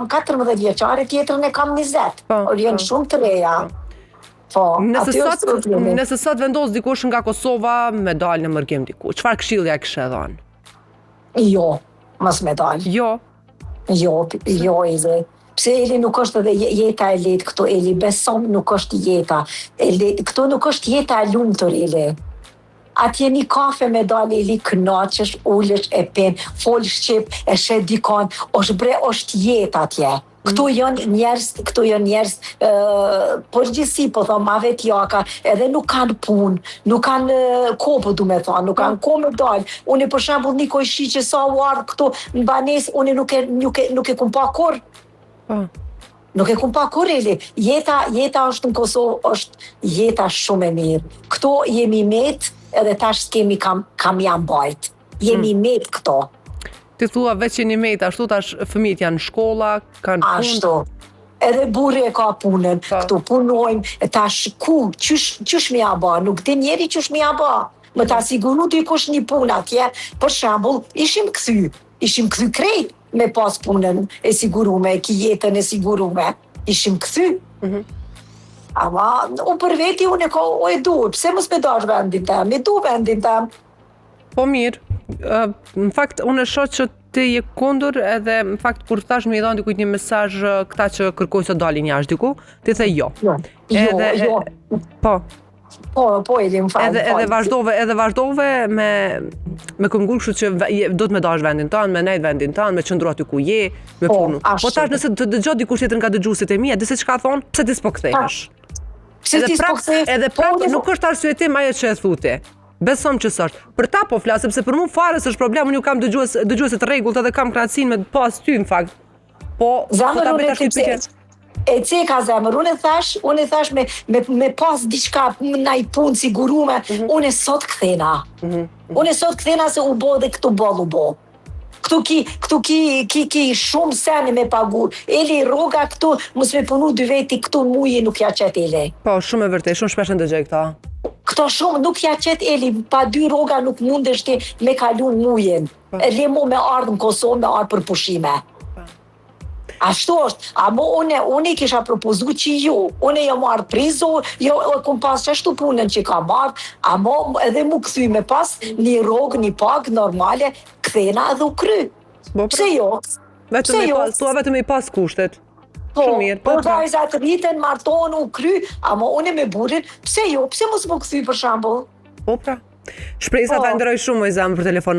14 vjeçare, tjetrën e kam 20. Janë shumë të reja. Nëse sot vendos dikush nga Kosova me dalë në mërgim diku, çfarë këshillja e kishe dhënë? Jo, mos me dalë. Jo. Jo, Eli. Pse Eli nuk është edhe jeta e lehtë këtu, Eli, besom nuk është jeta e lehtë. Këtu nuk është jeta e lumtur, Eli. Atje një kafe me dalë, Eli, kënaqesh, ulesh e pen, fol shqip, e shet dikon, është jetë atje. Këtu janë njerëz përgjithësi, po thon, ma vetjaka, edhe nuk kanë punë, nuk kanë kohë, du me thonë, nuk kanë kohë me dalë. Unë për shembull nikoj shiqe sa u ardh këtu në banesë, unë nuk e kum pa kurr. Nuk e kum pa kurr, Eli. Jeta është në Kosovë, është jeta shumë e mirë. Këtu jemi met, edhe tash s'kemi kam jam bajt. Jemi met këto. Ti thua veç që një met, ashtu tash fëmijët janë në shkolla, kanë punë. Ashtu. Edhe burri e ka punën. Këtu punojmë, tash ku, qysh mi a ba? Nuk di njeri qysh mi a ba. Më ta siguru dikush një punë atje, për shembull, ishim kthy krejt me pas punën e sigurume, jetën e sigurume. Ishim kthy. Ama, unë për veti unë e du, pse mos me dash vendin tem, e du vendin tem. Po mirë, në fakt unë e shoh që ti je kundër edhe në fakt kur thash më i dhon dikujt një mesazh këta që kërkojnë të dalin jashtë diku, ti the jo. Jo. Po, Eli, më fal. Edhe vazhdove me këmbgull, kështu që do të më dash vendin tënd, me nejt vendin tënd, me qëndru aty ku je, me punu. Po tash nëse të dëgjoj dikush tjetër nga dëgjuesit e mi, di se çka thon, pse ti s'po kthehesh? Edhe prap nuk është arsye tim ajo që e thuti. Besom që s'është. Për ta po flas, sepse për mua fare s'është problem, unë ju kam dëgjuese të rregullt edhe kam kënaqësinë me pas ty në fakt. Po ta bëj tash pikë. E ceka zemër, unë e thash me pas diçka ndaj punë sigurume, unë sot kthena. Unë sot kthena se u bo dhe këtu boll u bo. Këtu ki shumë seni me pagu. Eli rroga këtu, mos me punu dy veti këtu në muje nuk ja qet Eli. Po, shumë e vërtet, shumë shpesh ndëgjoj këta. Këto shumë nuk ja qet Eli, pa dy rroga nuk mundesh ti me kalu në mujen. Le mu me ardhë në Kosovë, me ardhë për pushime. Ashtu është, amo unë kisha propozu që unë jam marrë prizo, kom pas qashtu punën që ka marrë, amo edhe mu këthy me pas një rogë, një pagë normale, kthena edhe u kry. Pse jo? Tua vetëm i pas kushtet. Po vajzat rriten, marton, u kry, amo unë me burin, pse jo? Pse mos mu këthy për shembull? Po pra. Shpresa ta ndëroj shumë, Mojzam, për telefon.